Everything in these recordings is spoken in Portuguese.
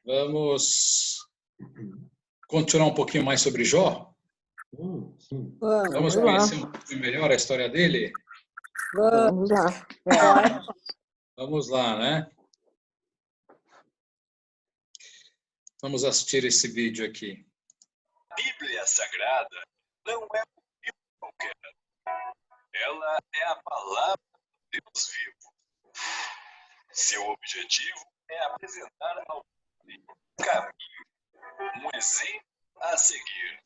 Vamos continuar um pouquinho mais sobre Jó? Sim. Vamos conhecer um pouco melhor a história dele? Vamos lá. Vamos lá, né? Vamos assistir esse vídeo aqui. A Bíblia Sagrada não é um livro qualquer. Ela é a palavra de Deus vivo. Seu objetivo é apresentar ao homem um caminho, um exemplo a seguir.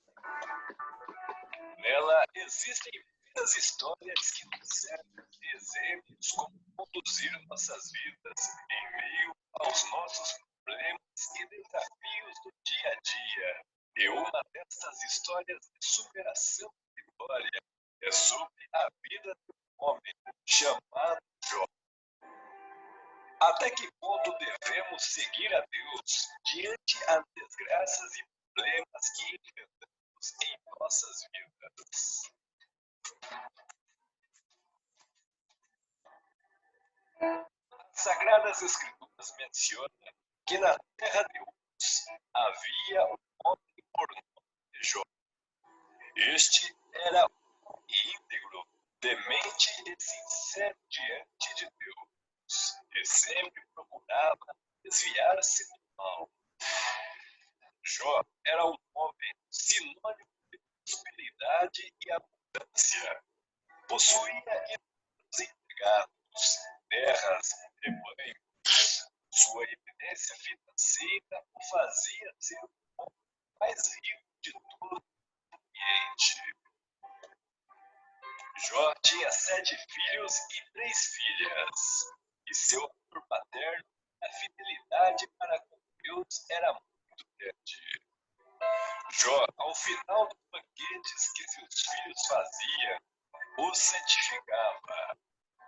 Nela existem muitas histórias que nos servem de exemplos como conduzir nossas vidas em meio aos nossos problemas e desafios do dia a dia. E uma destas histórias de superação e vitória é sobre a vida de um homem chamado Jó. Até que ponto devemos seguir a Deus diante as desgraças e problemas que enfrentamos em nossas vidas? As Sagradas Escrituras mencionam que na terra de Uz havia um homem por nome de Jó. Este era um íntegro, temente e sincero diante de Deus, e sempre procurava desviar-se do mal. Jó era um homem sinônimo de prosperidade e abundância. Possuía inúmeros empregados, terras, rebanhos. Sua eminência financeira o fazia ser o homem mais rico de todo o ambiente. Jó tinha 7 filhos e 3 filhas, e seu amor paterno e a fidelidade para com Deus era muito grande. Jó, ao final dos banquetes que seus filhos faziam, os santificava,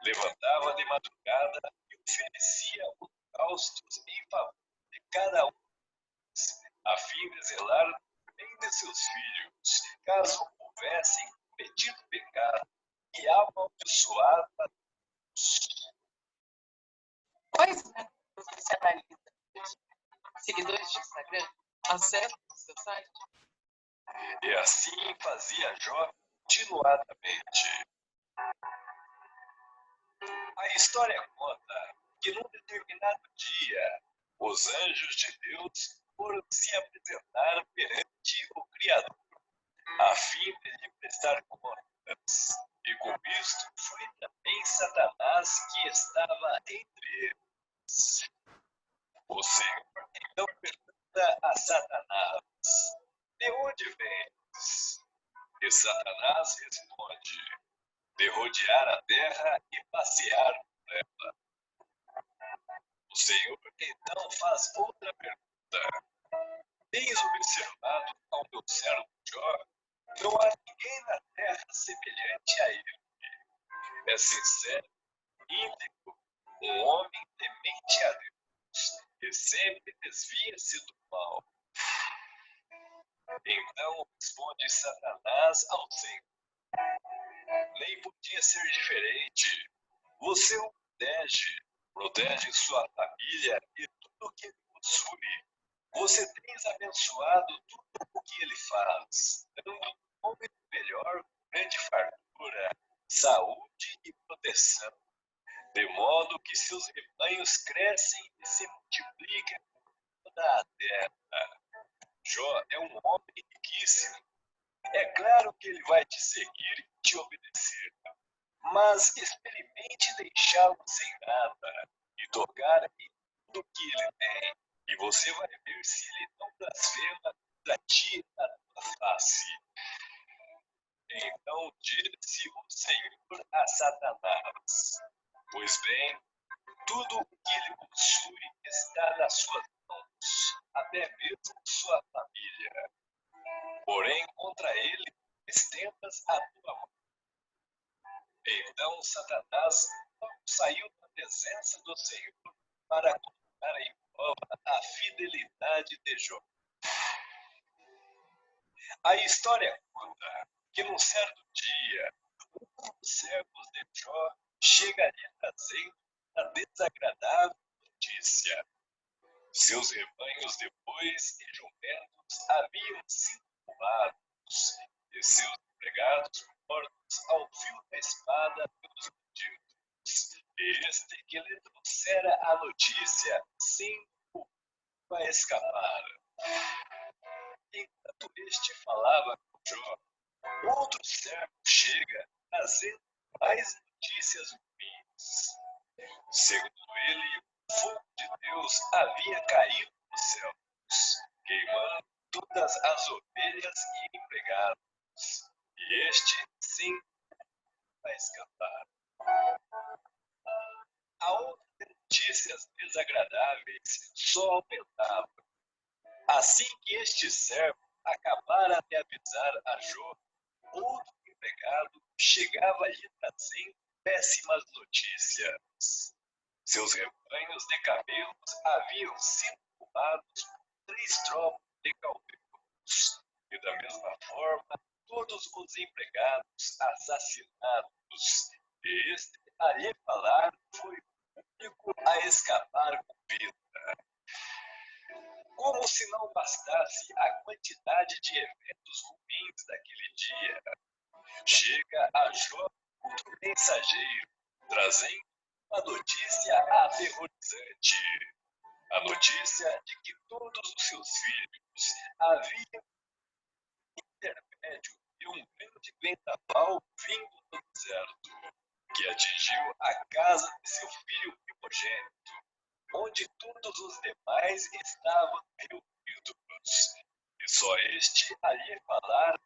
levantava de madrugada e oferecia holocaustos em favor de cada um deles, a fim de zelar bem de seus filhos, caso houvessem cometido pecado e amaldiçoado a Deus. Quais métodos você analisa? Seguidores de Instagram? Acessam o seu site? E assim fazia Jó continuadamente. A história conta que num determinado dia, os anjos de Deus foram se apresentar perante o Criador, a fim de lhe prestar contas. E com isto foi também Satanás que estava entre eles. O Senhor então pergunta a Satanás: de onde vens? E Satanás responde: de rodear a terra e passear por ela. O Senhor então faz outra pergunta: tens observado ao meu servo Jó? Não há ninguém na terra semelhante a ele. É sincero, íntegro, um homem temente a Deus, e sempre desvia-se do mal. Então responde Satanás ao Senhor: nem podia ser diferente. Você o protege sua família e tudo o que ele possui. Você tens abençoado tudo o que ele faz, dando um nome melhor, grande fartura, saúde e proteção, de modo que seus rebanhos crescem e se multiplicam por toda a terra. Jó é um homem riquíssimo. É claro que ele vai te seguir e te obedecer, mas experimente deixá-lo sem nada e tocar em tudo que ele tem, e você vai ver se ele não blasfema contra ti na tua face. Então disse o Senhor a Satanás: pois bem, tudo o que ele possui está nas suas mãos, até mesmo sua família. Porém, contra ele estendas a tua mão. Então Satanás saiu da presença do Senhor para colocar em prova a fidelidade de Jó. A história conta que num certo dia, um dos servos de Jó chegaria trazendo a desagradável notícia. Seus rebanhos depois e jumentos haviam sido roubados, e seus empregados mortos ao fio da espada pelos bandidos. E este que lhe trouxera a notícia, sem a escapar. Enquanto este falava com Jó, outro servo chega, trazendo mais notícias ruins. Segundo ele, o fogo de Deus havia caído dos céus, queimando todas as ovelhas e empregados, e este sim vai escapar. A outra de notícias desagradáveis só aumentava. Assim que este servo acabara de avisar a Jó, outro empregado chegava lhe trazendo péssimas notícias. Seus rebanhos de camelos haviam sido roubados por 3 tropas de caldeus, e da mesma forma todos os empregados assassinados. E este a lhe falar foi o único a escapar com vida. Como se não bastasse a quantidade de eventos ruins daquele dia, chega a Jó outro mensageiro, trazendo uma notícia aterrorizante. A notícia de que todos os seus filhos haviam intermédio de um grande vendaval vindo do deserto, que atingiu a casa de seu filho primogênito, onde todos os demais estavam reunidos. E só este a lhe falar,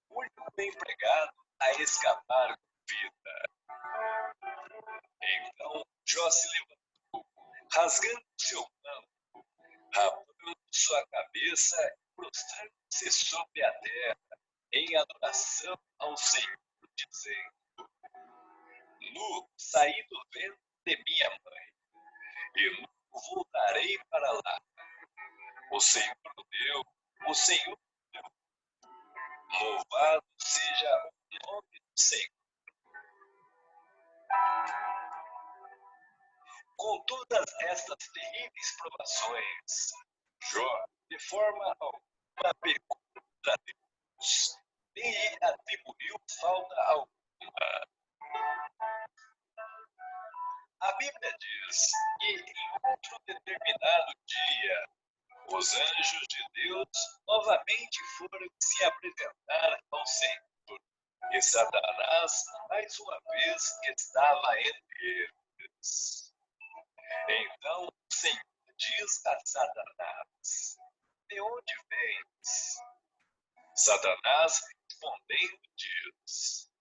o único empregado a escapar com vida. Então Jó se levantou, rasgando seu manto, rapando sua cabeça e prostrando-se sobre a terra, em adoração ao Senhor, dizendo: Nu saí do ventre de minha mãe, e nu voltarei para lá. O Senhor deu, o Senhor deu. Louvado seja o nome do Senhor. Com todas estas terríveis provações, Jó, de forma alguma, pecou contra Deus, nem lhe atribuiu falta alguma. A Bíblia diz que em outro determinado dia, os anjos de Deus novamente foram se apresentar ao Senhor, e Satanás mais uma vez estava entre eles. Então o Senhor diz a Satanás: De onde vens? Satanás respondendo diz: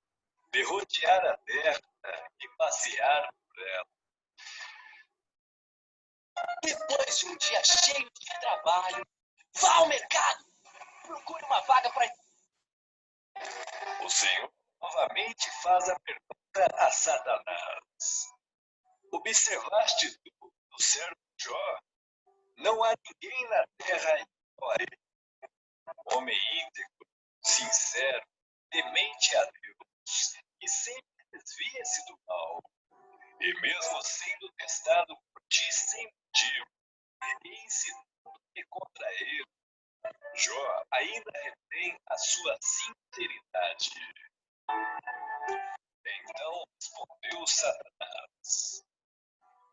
De rodear a terra e passear por ela. Depois de um dia cheio de trabalho, vá ao mercado. Procure uma vaga para. O Senhor novamente faz a pergunta a Satanás: Observaste tu o servo Jó? Não há ninguém na terra igual a ele. Homem íntegro, sincero, temente a Deus, e sempre desvia-se do mal. E mesmo sendo testado por ti sem motivo, e ensinando-te contra ele, Jó ainda retém a sua sinceridade. Então respondeu Satanás: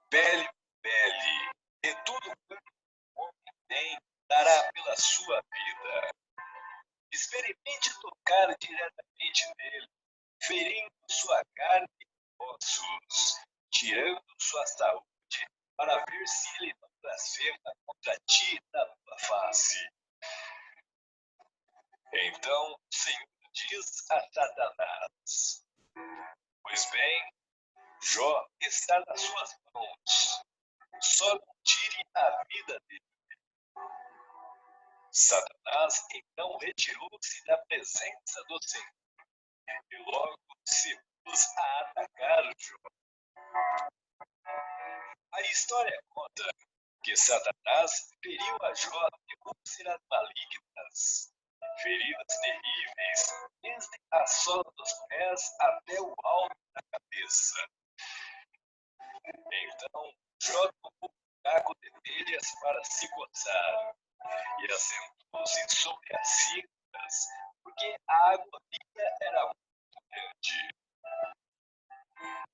Pele por pele, e tudo quanto o homem tem dará pela sua vida. Experimente tocar diretamente nele, ferindo sua carne e ossos, tirando sua saúde, para ver se ele não blasfema contra ti na tua face. Então o Senhor diz a Satanás: Pois bem, Jó está nas suas mãos, só não tire a vida dele. Satanás então retirou-se da presença do Senhor e logo se pôs a atacar Jó. A história conta que Satanás feriu a Jó de úlceras malignas, feridas terríveis, desde a sola dos pés até o alto da cabeça. Então Jó tomou buraco de telhas para se coçar e assentou-se sobre as cintas, porque a agonia era muito grande.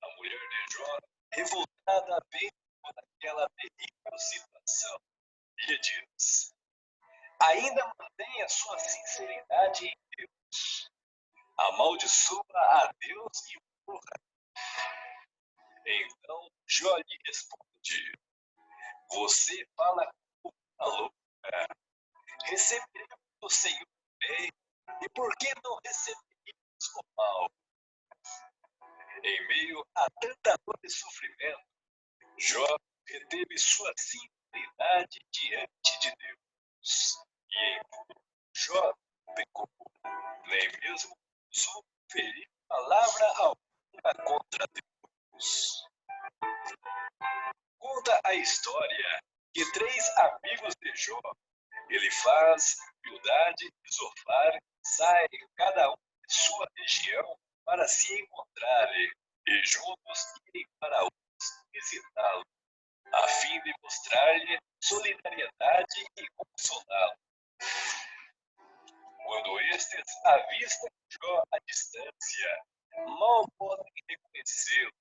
A mulher de Jó, revoltada vendo aquela terrível situação, lhe diz: ainda mantenha sua sinceridade em Deus. Amaldiçoa a Deus e morra. Então Jó lhe responde: você fala como uma louca. Receberemos do Senhor o bem, e por que não receberíamos o mal? Em meio a tanta dor e sofrimento, Jó reteve sua sinceridade diante de Deus. E em tudo, Jó não pecou, nem mesmo ousou ferir palavra alguma contra Deus. Conta a história que 3 amigos de Jó, Elifaz, Bildade e Zofar, saem cada um de sua região para se encontrarem e juntos irem para outros visitá-lo, a fim de mostrar-lhe solidariedade e consolá-lo. Quando estes avistam Jó à distância, mal podem reconhecê-lo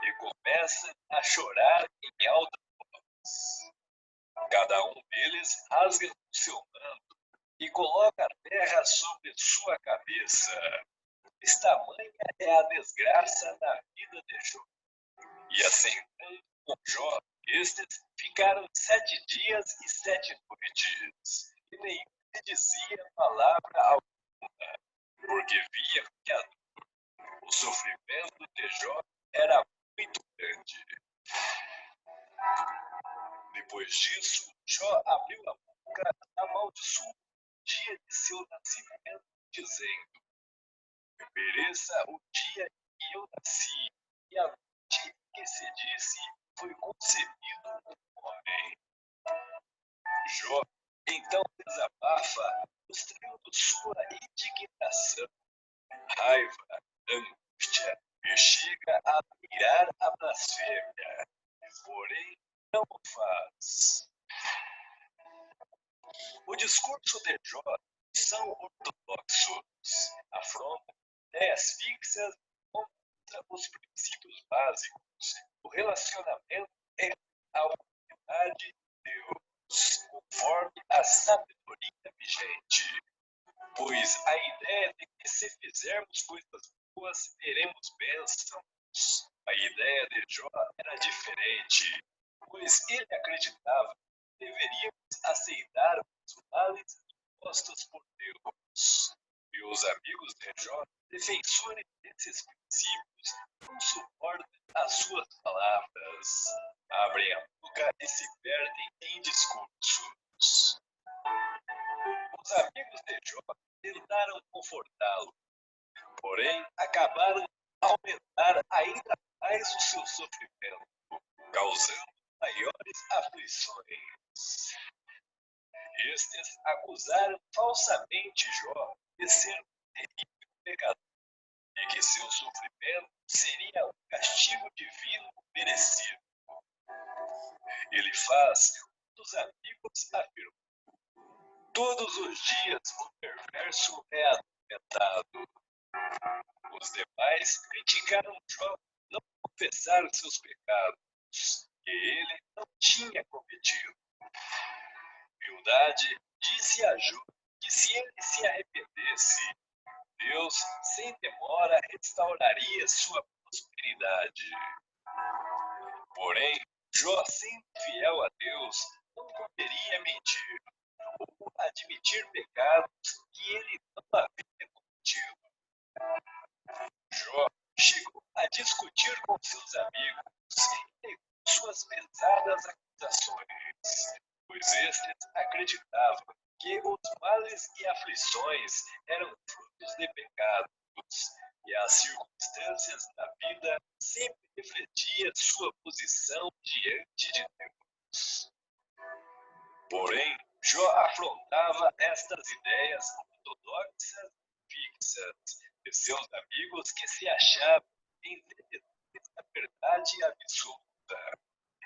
e começam a chorar em alta voz. Cada um deles rasga o seu manto e coloca a terra sobre sua cabeça. Tamanha é a desgraça na vida de Jó. E assentando com Jó, estes ficaram 7 dias e 7 noites, e nenhum lhe dizia palavra alguma, porque via que a dor, o sofrimento de Jó era muito grande. Depois disso, Jó abriu a boca, amaldiçoou o dia de seu nascimento, dizendo: mereça o dia em que eu nasci, e a noite em que se disse foi concebido um homem. Jó então desabafa, mostrando sua indignação, raiva, angústia, e chega a mirar a blasfêmia, porém não o faz. O discurso de Jó são ortodoxos, afronta ideias fixas contra os princípios básicos do relacionamento entre a humanidade e Deus, conforme a sabedoria vigente. Pois a ideia de que se fizermos coisas boas teremos bênçãos, a ideia de Jó era diferente, pois ele acreditava que deveríamos aceitar os males impostos por Deus. E os amigos de Jó, defensores desses princípios, não suportam as suas palavras, abrem a boca e se perdem em discursos. Os amigos de Jó tentaram confortá-lo, porém acabaram de aumentar ainda mais o seu sofrimento, causando maiores aflições. Estes acusaram falsamente Jó de ser um terrível pecador e que seu sofrimento seria um castigo divino merecido. Elifaz, um dos amigos, afirmou: todos os dias o perverso é atormentado. Os demais criticaram Jó por não confessar seus pecados, que ele não tinha cometido. Bildade disse a Jó que se ele se arrependesse, Deus sem demora restauraria sua prosperidade. Porém, Jó, sendo fiel a Deus, não poderia mentir ou admitir pecados que ele não havia cometido. Jó chegou a discutir com seus amigos e negou suas pesadas acusações, pois estes acreditavam que os males e aflições eram frutos de pecados, e as circunstâncias da vida sempre refletiam sua posição diante de Deus. Porém, Jó afrontava estas ideias ortodoxas e fixas de seus amigos que se achavam entendedores da verdade absoluta.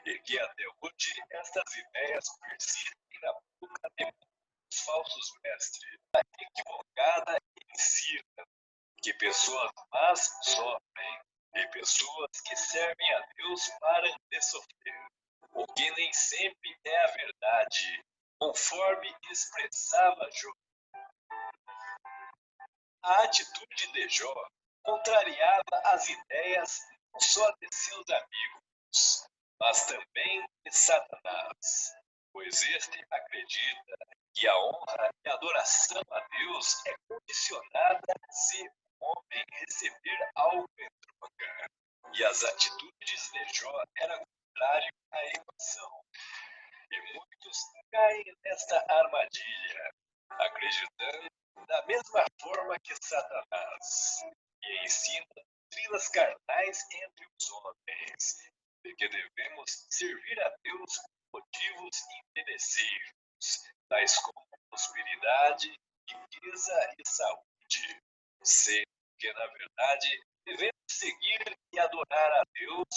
e que até hoje estas ideias persistem na boca de muitos falsos mestres. A equivocada ensina que pessoas más sofrem e pessoas que servem a Deus param de sofrer, o que nem sempre é a verdade, conforme expressava Jó. A atitude de Jó contrariava as ideias não só de seus amigos, mas também de Satanás, pois este acredita que a honra e a adoração a Deus é condicionada se o homem receber algo em troca. E as atitudes de Jó eram contrárias à equação. E muitos caem nesta armadilha, acreditando da mesma forma que Satanás, e ensina doutrinas carnais entre os homens, de que devemos servir a Deus por motivos interesseiros, tais como prosperidade, riqueza e saúde, sendo que, na verdade, devemos seguir e adorar a Deus,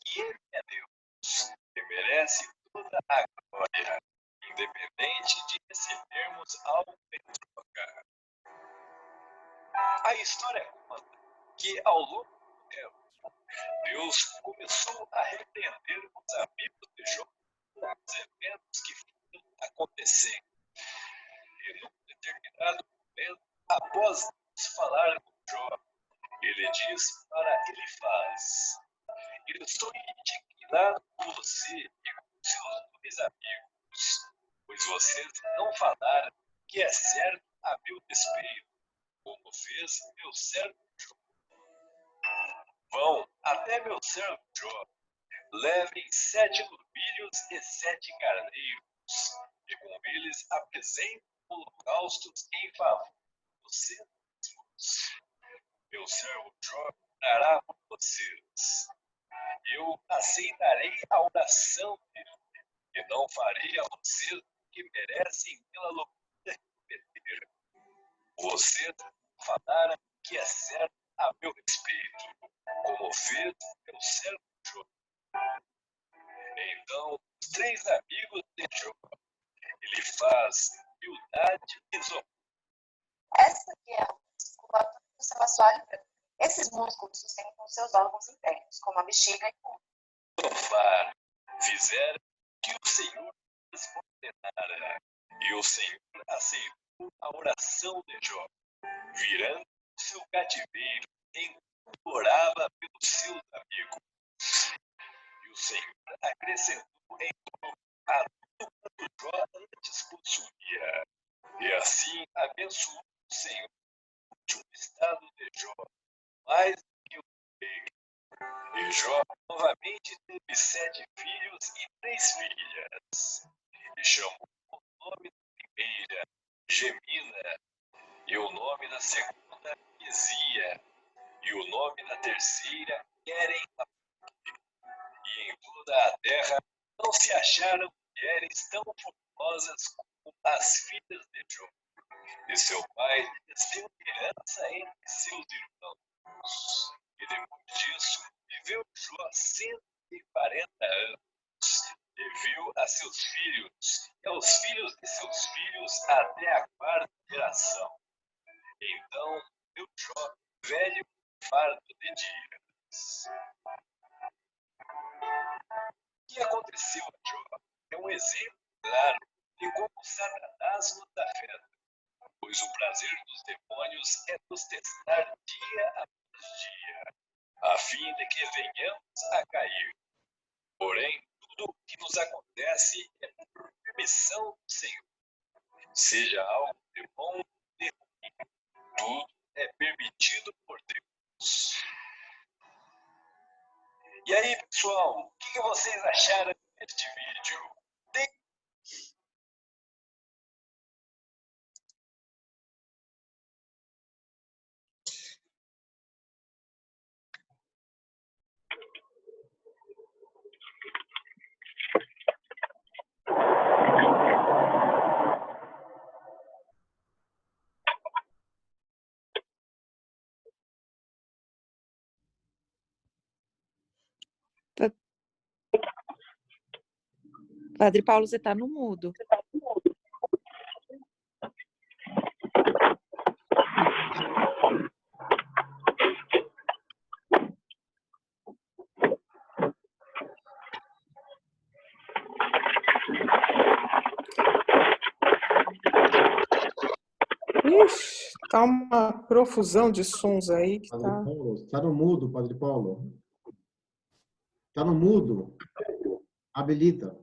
que Ele é Deus, que merece toda a glória, independente de recebermos algo em troca. A história conta que, ao longo do tempo, Deus começou a repreender os amigos de Jó com os eventos que foram acontecendo. E, num determinado momento, após Deus falar com Jó, ele diz para Elifaz: eu estou indignado com você e com seus dois amigos, pois vocês não falaram o que é certo a meu respeito, como fez meu servo Jó. Vão até meu servo Jó, levem 7 novilhos e 7 carneiros, e com eles apresentem holocaustos em favor dos seus mesmos. Meu servo Jó orará por vocês. Eu aceitarei a oração dele, e não farei a vocês o que merecem pela loucura que cometeram. Vocês falaram o que é certo a meu respeito, como fez meu servo Jó. Então, os 3 amigos de Jó, Elifaz, Bildade e Zophar, Essa que é a musculatura do seu assoalho branco. Esses músculos sustentam seus órgãos internos, como a bexiga e o fizeram o que o Senhor lhes ordenara, e o Senhor aceitou a oração de Jó, virando o seu cativeiro enquanto orava pelos seus amigos. E o Senhor acrescentou em Jó a tudo quanto Jó antes possuía, e assim abençoou o Senhor o estado de Jó, mais do que o rei. E Jó novamente teve 7 filhos e 3 filhas, e chamou o nome da primeira Gemina, e o nome da segunda Quezia, e o nome da terceira Querem. E em toda a terra não se acharam mulheres tão formosas como as filhas de Jó. E seu pai lhes deu herança entre seus irmãos. E depois disso, viveu Jó 140 anos, e viu a seus filhos e aos filhos de seus filhos até a 4ª geração. Então, viu Jó velho e farto de dias. O que aconteceu a Jó é um exemplo claro de como Satanás nos afeta, pois o prazer dos demônios é nos testar dia após dia, a fim de que venhamos a cair. Porém, tudo o que nos acontece é por permissão do Senhor. Seja algo de bom ou de ruim, tudo é permitido por Deus. E aí, pessoal, o que vocês acharam deste vídeo? Padre Paulo, você está no mudo. Ixi, tá uma profusão de sons aí que Padre tá. Paulo, está no mudo, Padre Paulo. Está no mudo. Habilita.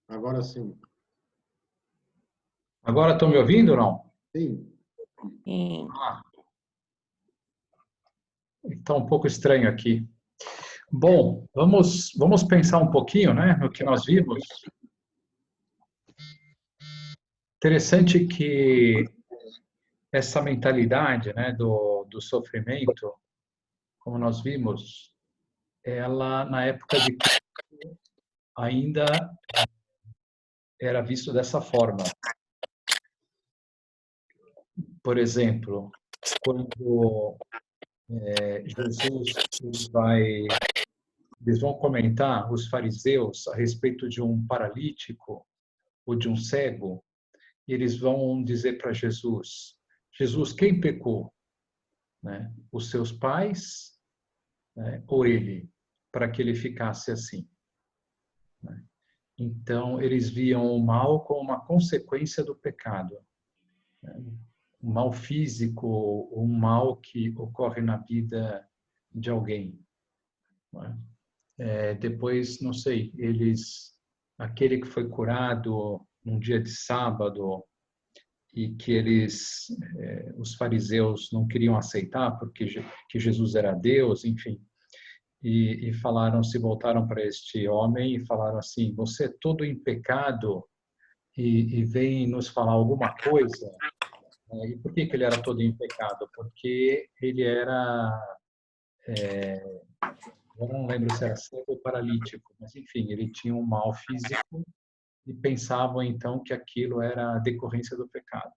Agora sim. Agora estão me ouvindo ou não? Sim. Sim. Está um pouco estranho aqui. Bom, vamos pensar um pouquinho, né, no que nós vimos. Interessante que essa mentalidade, né, do sofrimento, como nós vimos, ela, na época de Cristo, ainda era visto dessa forma. Por exemplo, quando Jesus eles vão comentar, os fariseus, a respeito de um paralítico ou de um cego, e eles vão dizer para Jesus, Jesus, quem pecou? Né? Os seus pais, né? Ou ele, para que ele ficasse assim? Né? Então, eles viam o mal como uma consequência do pecado. Né? Um mal físico, um mal que ocorre na vida de alguém. Né? Depois, não sei, aquele que foi curado num dia de sábado e que os fariseus não queriam aceitar porque que Jesus era Deus, enfim, e se voltaram para este homem e falaram assim, você é todo em pecado e vem nos falar alguma coisa. E por que ele era todo em pecado? Porque ele era, eu não lembro se era cego ou paralítico, mas enfim, ele tinha um mal físico e pensavam então que aquilo era a decorrência do pecado.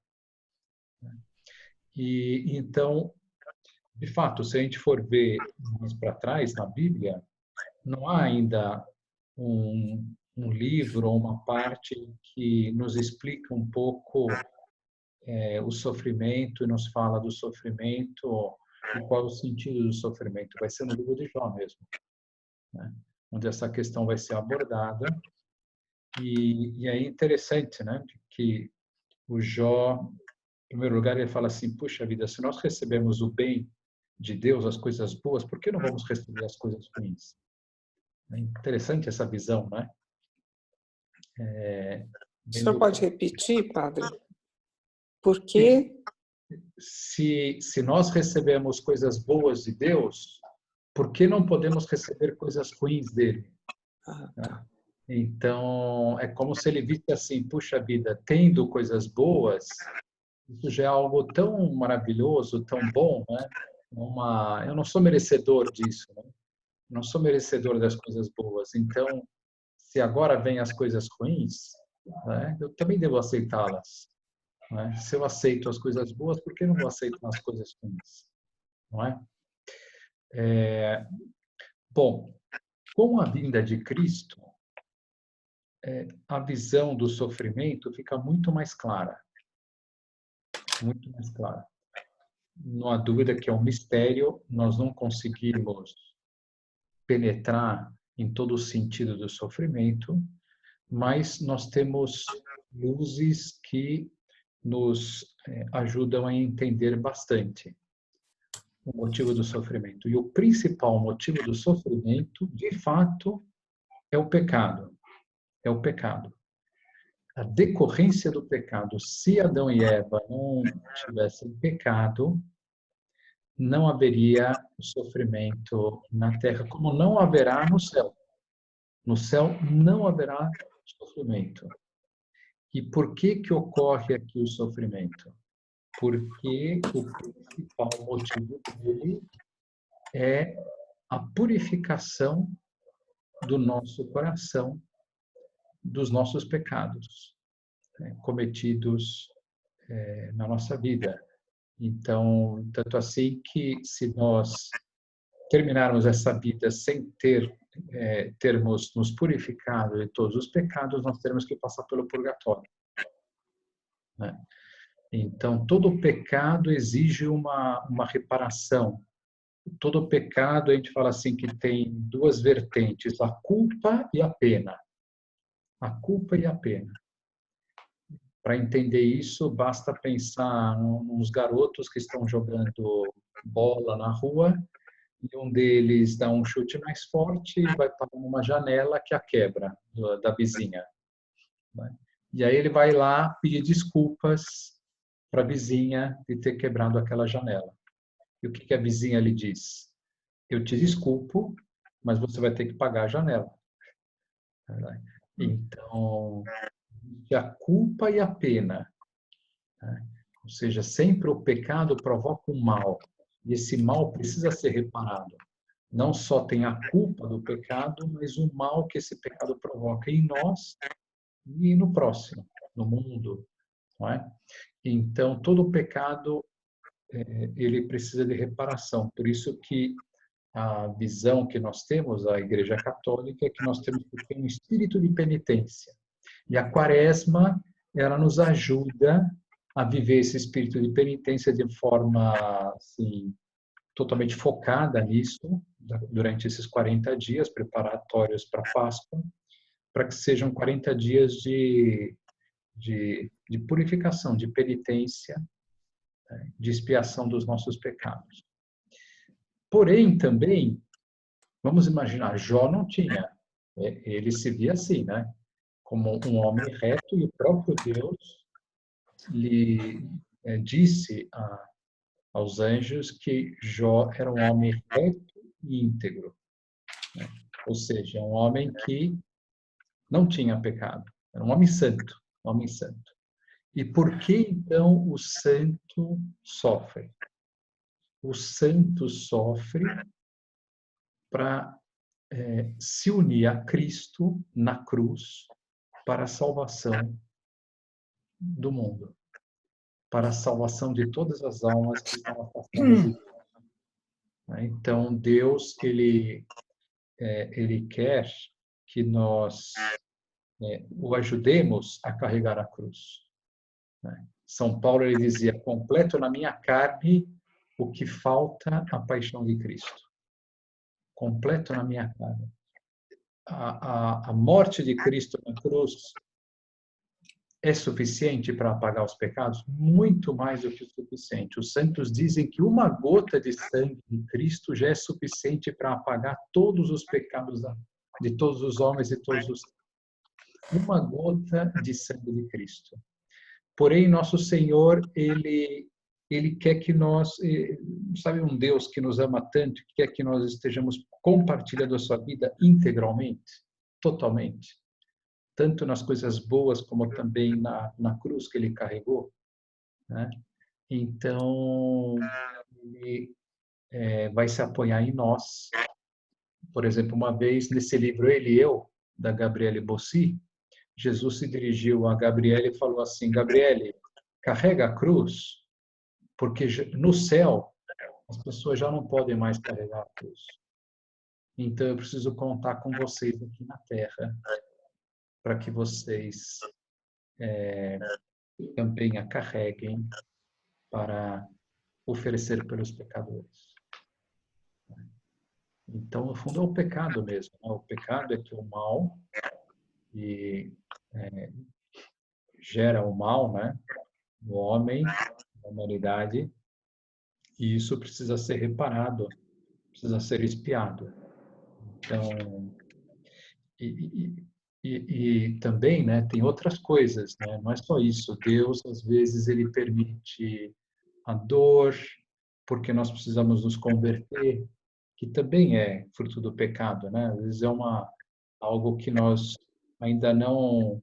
E então, de fato, se a gente for ver mais para trás na Bíblia, não há ainda um livro ou uma parte que nos explica um pouco o sofrimento e nos fala do sofrimento e qual é o sentido do sofrimento. Vai ser no livro de Jó mesmo, né? Onde essa questão vai ser abordada. E é interessante, né, que o Jó, em primeiro lugar, ele fala assim, puxa vida, se nós recebemos o bem de Deus, as coisas boas, por que não vamos receber as coisas ruins? É interessante essa visão, né? O senhor pode repetir, padre? Por quê? Se nós recebemos coisas boas de Deus, por que não podemos receber coisas ruins dele? Tá. Então, é como se ele visse assim, puxa vida, tendo coisas boas, isso já é algo tão maravilhoso, tão bom, né? Eu não sou merecedor disso, né? Não sou merecedor das coisas boas. Então, se agora vêm as coisas ruins, né, eu também devo aceitá-las. Né? Se eu aceito as coisas boas, por que não vou aceitar as coisas ruins? Não é? Bom, com a vinda de Cristo, a visão do sofrimento fica muito mais clara. Muito mais clara. Não há dúvida que é um mistério, nós não conseguimos penetrar em todo o sentido do sofrimento, mas nós temos luzes que nos ajudam a entender bastante o motivo do sofrimento. E o principal motivo do sofrimento, de fato, é o pecado. É o pecado. A decorrência do pecado. Se Adão e Eva não tivessem pecado, não haveria sofrimento na terra, como não haverá no céu. No céu não haverá sofrimento. E por que ocorre aqui o sofrimento? Porque o principal motivo dele é a purificação do nosso coração, dos nossos pecados, né, cometidos na nossa vida. Então, tanto assim que se nós terminarmos essa vida sem ter termos nos purificado de todos os pecados, nós temos que passar pelo purgatório, né? Então, todo pecado exige uma reparação. Todo pecado, a gente fala assim, que tem duas vertentes, a culpa e a pena. A culpa e a pena. Para entender isso, basta pensar nos garotos que estão jogando bola na rua e um deles dá um chute mais forte e vai parar numa janela que a quebra da vizinha, né? E aí ele vai lá pedir desculpas para a vizinha de ter quebrado aquela janela. E o que a vizinha lhe diz? Eu te desculpo, mas você vai ter que pagar a janela. Então, a culpa e a pena, né? Ou seja, sempre o pecado provoca um mal. E esse mal precisa ser reparado. Não só tem a culpa do pecado, mas o mal que esse pecado provoca em nós e no próximo, no mundo, não é? Então, todo pecado, ele precisa de reparação. Por isso que a visão que nós temos, a Igreja Católica, é que nós temos que ter um espírito de penitência. E a Quaresma, ela nos ajuda a viver esse espírito de penitência de forma assim, totalmente focada nisso, durante esses 40 dias preparatórios para a Páscoa, para que sejam 40 dias de purificação, de penitência, né, de expiação dos nossos pecados. Porém, também, vamos imaginar, Jó não tinha, ele se via assim, né? Como um homem reto, e o próprio Deus lhe disse aos anjos que Jó era um homem reto e íntegro, né? Ou seja, um homem que não tinha pecado, era um homem santo, um homem santo. E por que então o santo sofre? O santo sofre para se unir a Cristo na cruz para a salvação do mundo, para a salvação de todas as almas que estão afastadas de Deus. Então, Deus, ele quer que nós o ajudemos a carregar a cruz, né? São Paulo, ele dizia, completo na minha carne o que falta a paixão de Cristo. Completo na minha carne. A morte de Cristo na cruz é suficiente para apagar os pecados? Muito mais do que o suficiente. Os santos dizem que uma gota de sangue de Cristo já é suficiente para apagar todos os pecados de todos os homens e todos os... Uma gota de sangue de Cristo. Porém, nosso Senhor, ele quer que nós, sabe, um Deus que nos ama tanto, que quer que nós estejamos compartilhando a sua vida integralmente, totalmente. Tanto nas coisas boas como também na cruz que ele carregou, né? Então, ele vai se apoiar em nós. Por exemplo, uma vez nesse livro Ele e Eu, da Gabriele Bossi, Jesus se dirigiu a Gabriele e falou assim, Gabriele, carrega a cruz, porque no céu as pessoas já não podem mais carregar a cruz. Então eu preciso contar com vocês aqui na Terra, para que vocês também a carreguem para oferecer pelos pecadores. Então, no fundo, é o pecado mesmo, né? O pecado é que o mal gera o mal, né? No homem, na humanidade, e isso precisa ser reparado, precisa ser expiado. Então, e também, né, tem outras coisas, né? Não é só isso. Deus, às vezes, ele permite a dor, porque nós precisamos nos converter, que também é fruto do pecado, né? Às vezes é algo que nós ainda não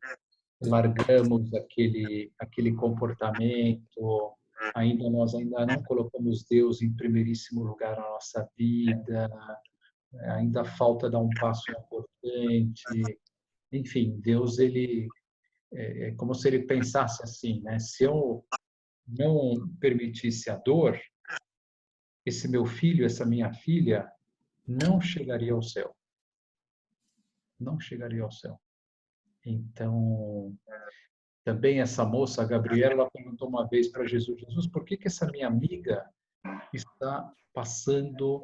largamos aquele comportamento, nós ainda não colocamos Deus em primeiríssimo lugar na nossa vida, ainda falta dar um passo importante. Enfim, Deus, ele é como se ele pensasse assim, né? Se eu não permitisse a dor, esse meu filho, essa minha filha, não chegaria ao céu. não chegaria ao céu. Então, também essa moça, a Gabriela, ela perguntou uma vez para Jesus: Jesus, por que essa minha amiga está passando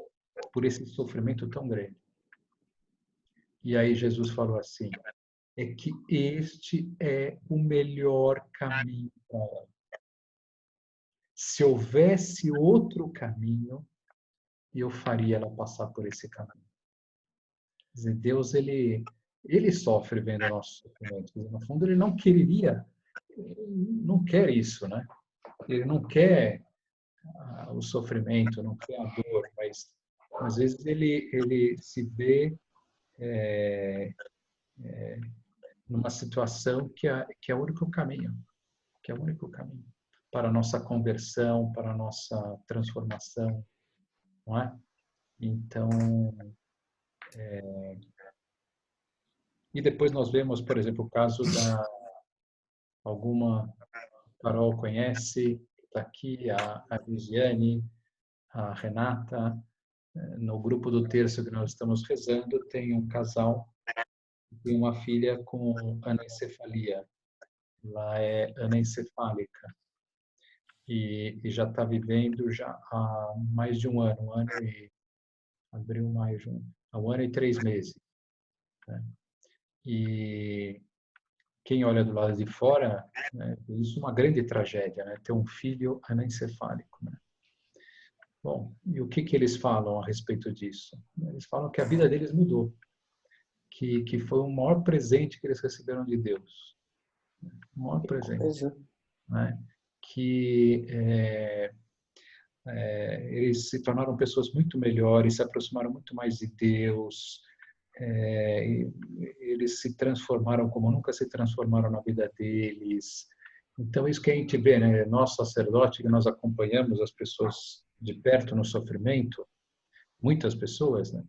por esse sofrimento tão grande? E aí Jesus falou assim: é que este é o melhor caminho para ela. Se houvesse outro caminho, eu faria ela passar por esse caminho. Quer dizer, Deus, ele sofre vendo o nosso sofrimento. Quer dizer, no fundo, ele não queria, não quer isso, né? Ele não quer o sofrimento, não quer a dor, mas às vezes ele se vê numa situação que é o único caminho, que é o único caminho para a nossa conversão, para a nossa transformação, não é? Então, e depois nós vemos, por exemplo, o caso alguma Carol conhece, está aqui, a Viviane, a Renata, no grupo do terço que nós estamos rezando, tem um casal que tem uma filha com anencefalia. Ela é anencefálica e já está vivendo já há mais de um ano e abril, maio, junho, há 1 ano e 3 meses. Né? E quem olha do lado de fora, né, isso é uma grande tragédia, né? Ter um filho anencefálico. Né? Bom, e o que eles falam a respeito disso? Eles falam que a vida deles mudou, que foi o maior presente que eles receberam de Deus. O maior presente. Né? Que eles se tornaram pessoas muito melhores, se aproximaram muito mais de Deus, eles se transformaram como nunca se transformaram na vida deles. Então, isso que a gente vê, né? Nós, sacerdote, que nós acompanhamos as pessoas de perto no sofrimento, muitas pessoas, né?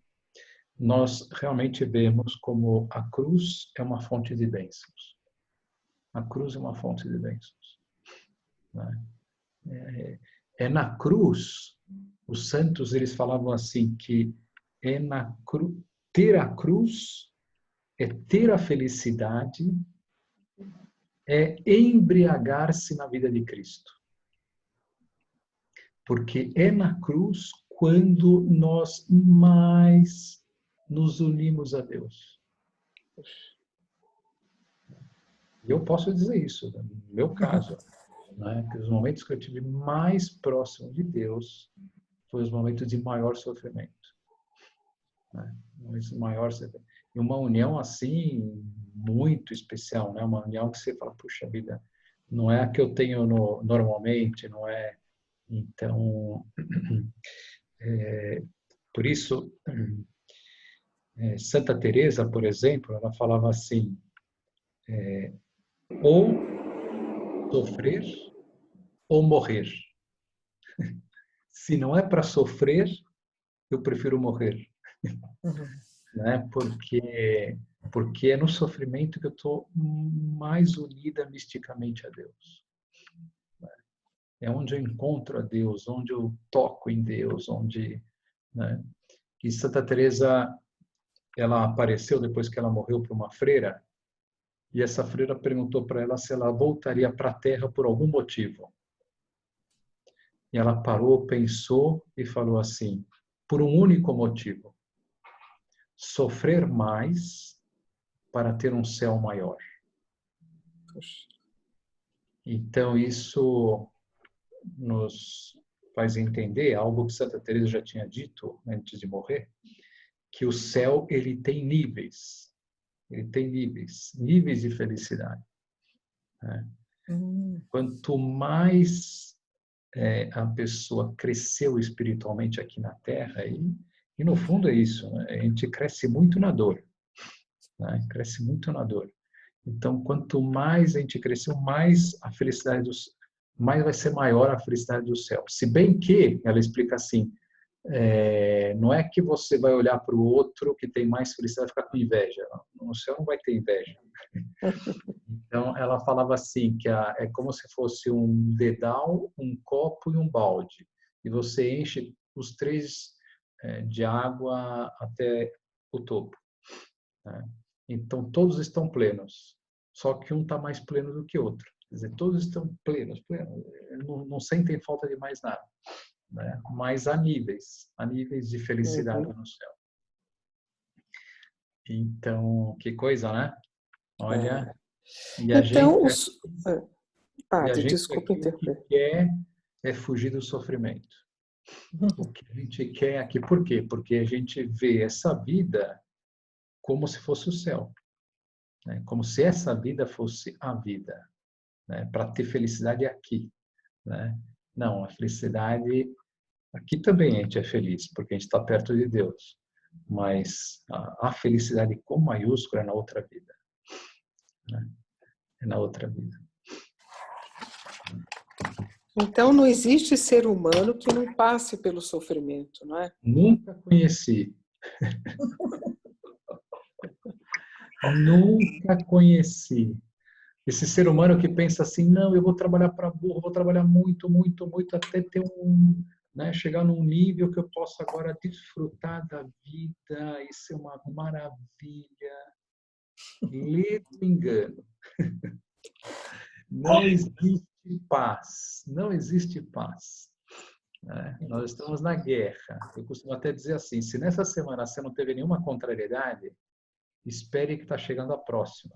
Nós realmente vemos como a cruz é uma fonte de bênçãos. A cruz é uma fonte de bênçãos. Né? Na cruz, os santos eles falavam assim que ter a cruz é ter a felicidade, é embriagar-se na vida de Cristo. Porque é na cruz quando nós mais nos unimos a Deus. Eu posso dizer isso, no meu caso. Né? Que os momentos que eu tive mais próximo de Deus foram os momentos de maior sofrimento. Né? E uma união assim, muito especial, né? Uma união que você fala, puxa vida, não é a que eu tenho normalmente, não é? Então, por isso, Santa Teresa, por exemplo, ela falava assim, ou sofrer ou morrer. Se não é para sofrer, eu prefiro morrer. Né? Porque é no sofrimento que eu estou mais unida misticamente a Deus. É onde eu encontro a Deus, onde eu toco em Deus, onde, né? E Santa Teresa, ela apareceu depois que ela morreu para uma freira, e essa freira perguntou para ela se ela voltaria para a Terra por algum motivo. E ela parou, pensou e falou assim: por um único motivo. Sofrer mais para ter um céu maior. Então, isso nos faz entender algo que Santa Teresa já tinha dito antes de morrer, que o céu ele tem níveis. Ele tem níveis de felicidade. Né? Quanto mais a pessoa cresceu espiritualmente aqui na Terra, e no fundo é isso, né? A gente cresce muito na dor. Né? Cresce muito na dor. Então, quanto mais a gente cresceu, mais a felicidade mais vai ser maior a felicidade do céu. Se bem que, ela explica assim, não é que você vai olhar para o outro que tem mais felicidade e ficar com inveja. No céu não vai ter inveja. Então, ela falava assim, que é como se fosse um dedal, um copo e um balde. E você enche os 3 de água até o topo. Né? Então, todos estão plenos. Só que um está mais pleno do que o outro. Quer dizer, todos estão plenos. Não sentem falta de mais nada. Né? Mas há níveis de felicidade no céu. Então, que coisa, né? Olha, e a Então, gente, padre, e a gente desculpa aqui, o que interromper. quer é fugir do sofrimento. O que a gente quer aqui, por quê? Porque a gente vê essa vida como se fosse o céu. Né? Como se essa vida fosse a vida. Né? Para ter felicidade aqui. Né? Não, a felicidade... Aqui também a gente é feliz, porque a gente está perto de Deus. Mas a felicidade com maiúscula é na outra vida. Né? É na outra vida. Então, não existe ser humano que não passe pelo sofrimento, não é? Nunca conheci. Nunca conheci. Esse ser humano que pensa assim, não, eu vou trabalhar para burro, vou trabalhar muito, muito, muito, até ter né, chegar num nível que eu possa agora desfrutar da vida e ser uma maravilha. Ledo engano. Não existe paz. Não existe paz. Né? Nós estamos na guerra. Eu costumo até dizer assim, se nessa semana você não teve nenhuma contrariedade, espere que está chegando a próxima.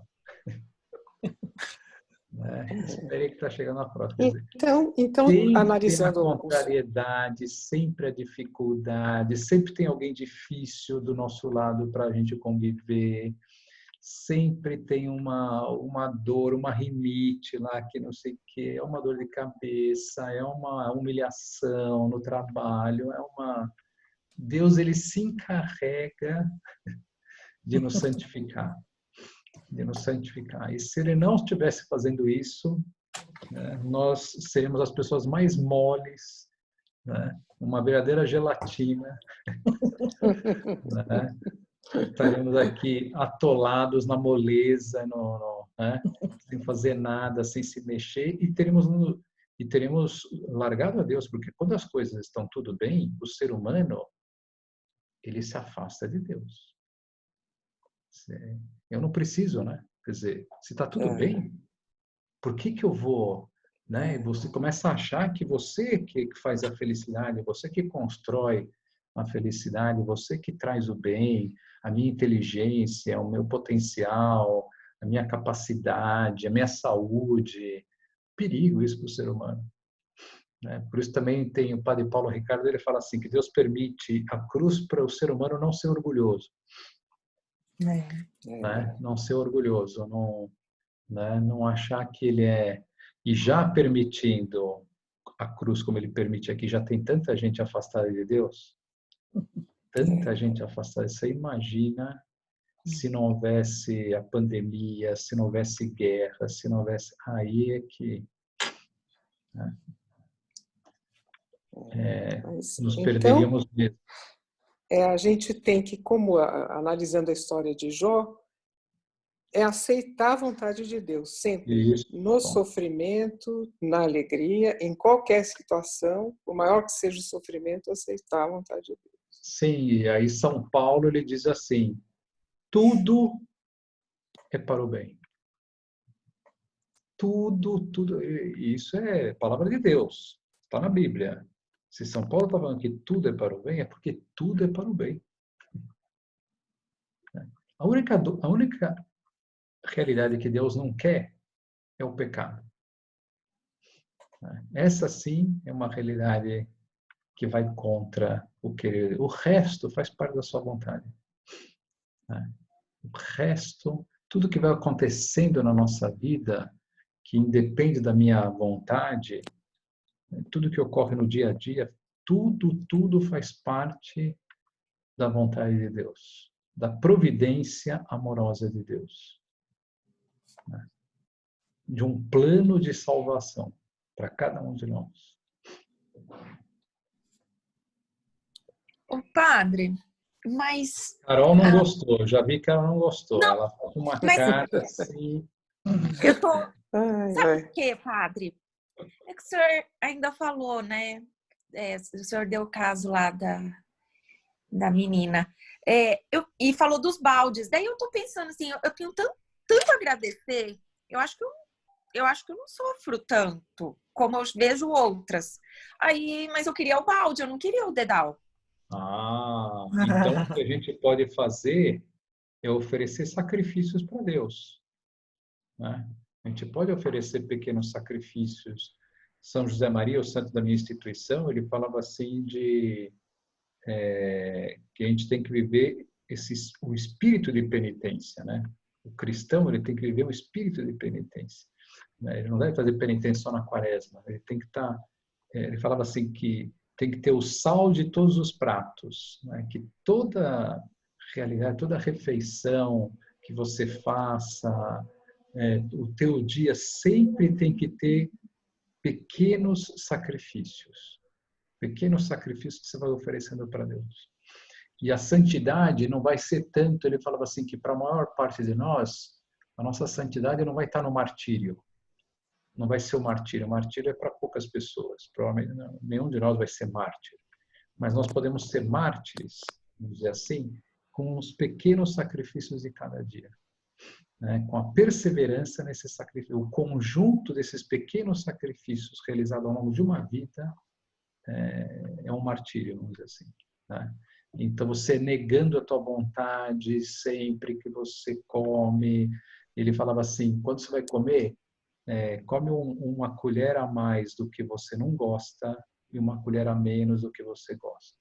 Né? Espere que está chegando a próxima. Então sempre analisando a contrariedade, sempre a dificuldade, sempre tem alguém difícil do nosso lado para a gente conviver, sempre tem uma dor, uma rinite lá que não sei o que, é uma dor de cabeça, é uma humilhação no trabalho, Deus, ele se encarrega de nos santificar. De nos santificar. E se ele não estivesse fazendo isso, né, nós seríamos as pessoas mais moles, né, uma verdadeira gelatina. Né, estaríamos aqui atolados na moleza, né, sem fazer nada, sem se mexer, e teríamos largado a Deus, porque quando as coisas estão tudo bem, o ser humano, ele se afasta de Deus. Eu não preciso, né? Quer dizer, se está tudo bem, por que eu vou... Né? Você começa a achar que você que faz a felicidade, você que constrói a felicidade, você que traz o bem, a minha inteligência, o meu potencial, a minha capacidade, a minha saúde. Perigo isso para o ser humano. Né? Por isso também tem o padre Paulo Ricardo, ele fala assim, que Deus permite a cruz para o ser humano não ser orgulhoso. Né? Não ser orgulhoso, não achar que ele é... E já permitindo a cruz como ele permite aqui, já tem tanta gente afastada de Deus, tanta gente afastada. Você imagina se não houvesse a pandemia, se não houvesse guerra, se não houvesse... Aí é que... Né? Nos perderíamos mesmo. A gente tem que, como analisando a história de Jó, aceitar a vontade de Deus, sempre. Isso. No sofrimento, na alegria, em qualquer situação, por maior que seja o sofrimento, aceitar a vontade de Deus. Sim, e aí São Paulo ele diz assim, tudo é para o bem. Tudo. Isso é palavra de Deus, está na Bíblia. Se São Paulo está falando que tudo é para o bem, é porque tudo é para o bem. A única realidade que Deus não quer é o pecado. Essa sim é uma realidade que vai contra o querer. O resto faz parte da sua vontade. O resto, tudo que vai acontecendo na nossa vida, que independe da minha vontade, tudo que ocorre no dia a dia, tudo faz parte da vontade de Deus, da providência amorosa de Deus. De um plano de salvação para cada um de nós. Ô, padre, mas... Carol não gostou, já vi que ela não gostou. Não, ela faz uma cara assim... Eu tô... Sabe por quê, padre? É que o senhor ainda falou, né? O senhor deu o caso lá da menina. E falou dos baldes. Daí eu tô pensando assim, eu tenho tanto a agradecer. Eu acho que eu não sofro tanto como eu vejo outras. Mas eu queria o balde, eu não queria o dedal. Então o que a gente pode fazer é oferecer sacrifícios para Deus, né? A gente pode oferecer pequenos sacrifícios. São José Maria, o santo da minha instituição, ele falava assim que a gente tem que viver o espírito de penitência, né? O cristão, ele tem que viver o espírito de penitência, né? Ele não deve fazer penitência só na quaresma, ele tem que estar... ele falava assim que tem que ter o sal de todos os pratos, né? Que toda realidade, toda refeição que você faça, o teu dia sempre tem que ter pequenos sacrifícios que você vai oferecendo para Deus. E a santidade não vai ser tanto, ele falava assim, que para a maior parte de nós, a nossa santidade não vai estar no martírio. Não vai ser o martírio. O martírio é para poucas pessoas. Provavelmente nenhum de nós vai ser mártir. Mas nós podemos ser mártires, vamos dizer assim, com os pequenos sacrifícios de cada dia, né? Com a perseverança nesse sacrifício. O conjunto desses pequenos sacrifícios realizados ao longo de uma vida é um martírio, vamos dizer assim, né? Então, você negando a tua vontade sempre que você come. Ele falava assim, quando você vai comer, come uma colher a mais do que você não gosta e uma colher a menos do que você gosta.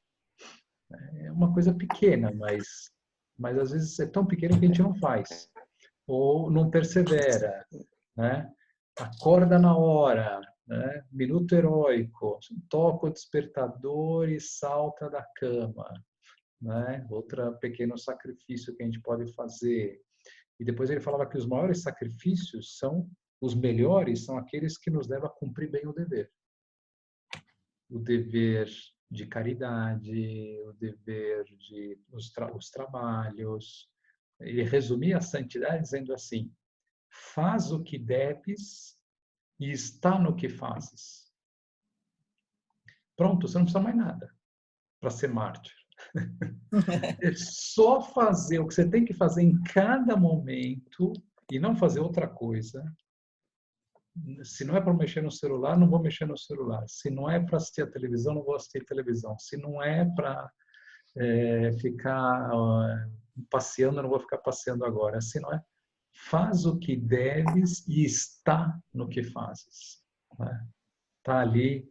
É uma coisa pequena, mas às vezes é tão pequena que a gente não faz. Ou não persevera, né? Acorda na hora, né? Minuto heróico, toca o despertador e salta da cama, né? Outro pequeno sacrifício que a gente pode fazer. E depois ele falava que os maiores sacrifícios os melhores são aqueles que nos levam a cumprir bem o dever. O dever de caridade, o dever de os trabalhos. Ele resumia a santidade dizendo assim: faz o que deves e está no que fazes. Pronto, você não precisa mais nada para ser mártir. É só fazer o que você tem que fazer em cada momento e não fazer outra coisa. Se não é para mexer no celular, não vou mexer no celular. Se não é para assistir a televisão, não vou assistir a televisão. Se não é para ficar passeando, eu não vou ficar passeando agora. Se não é, faz o que deves e está no que fazes. Está ali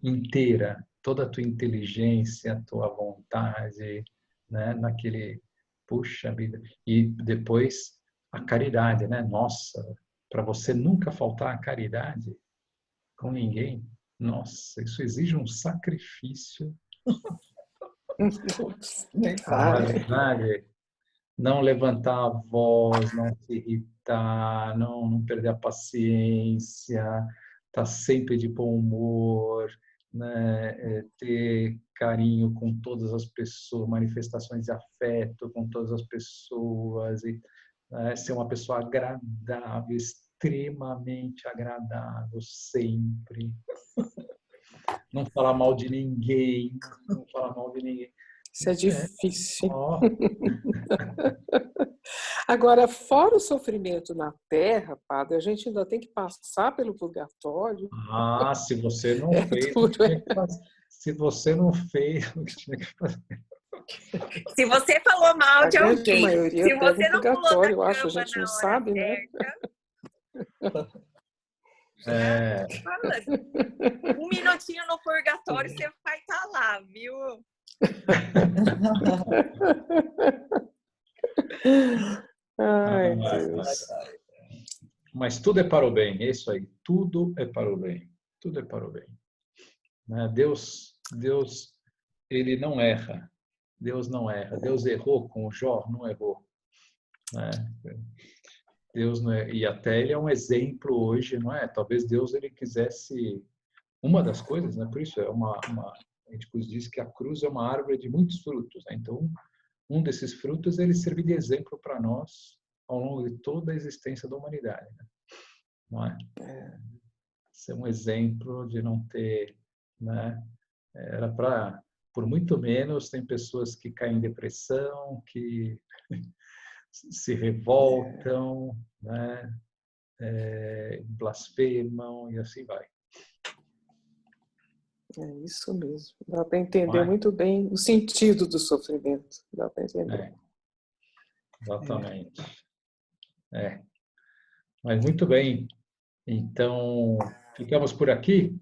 inteira, toda a tua inteligência, a tua vontade, né? Naquele, puxa vida. E depois a caridade, né? Nossa, para você nunca faltar a caridade com ninguém, nossa, isso exige um sacrifício. Não levantar a voz, não se irritar, não perder a paciência, estar sempre de bom humor, né? Ter carinho com todas as pessoas, manifestações de afeto com todas as pessoas, e ser uma pessoa agradável, extremamente agradável, sempre. Não falar mal de ninguém, não falar mal de ninguém. Isso é difícil. Agora, fora o sofrimento na Terra, padre, a gente ainda tem que passar pelo purgatório. Se você não fez, se você não fez, o que tinha que fazer. Se você falou mal de alguém, maioria se você não pulou eu acho, a gente não sabe, certa, né? Um minutinho no purgatório, você vai estar lá, viu? Ai, Deus. Mas tudo é para o bem, é isso aí. Tudo é para o bem. Tudo é para o bem. Deus, ele não erra. Deus não erra. Deus errou com o Jó? Não errou. Deus não é, e até ele é um exemplo hoje, não é? Talvez Deus ele quisesse uma das coisas, né? Por isso a gente diz que a cruz é uma árvore de muitos frutos, né? Então um desses frutos ele serve de exemplo para nós ao longo de toda a existência da humanidade, né? Não é? Ser um exemplo de não ter, né? Era para por muito menos tem pessoas que caem em depressão, que se revoltam, né? Blasfemam e assim vai. É isso mesmo. Dá para entender Não é? muito bem o sentido do sofrimento. Dá para entender. Exatamente. Mas muito bem. Então, ficamos por aqui?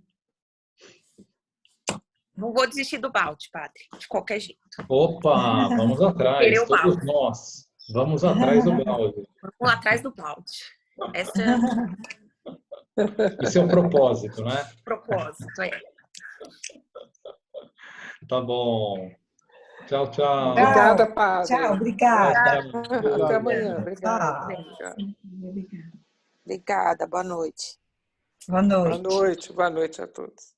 Não vou desistir do balde, padre, de qualquer jeito. Opa, vamos atrás, Querer o todos balde. nós. Vamos atrás do balde. Vamos atrás do balde. Esse é Esse é o propósito, né? o propósito, é. Tá bom. Tchau, tchau. Obrigada, padre. Tchau, obrigada. Até amanhã. Obrigada. Obrigada, boa noite. Boa noite. Boa noite a todos.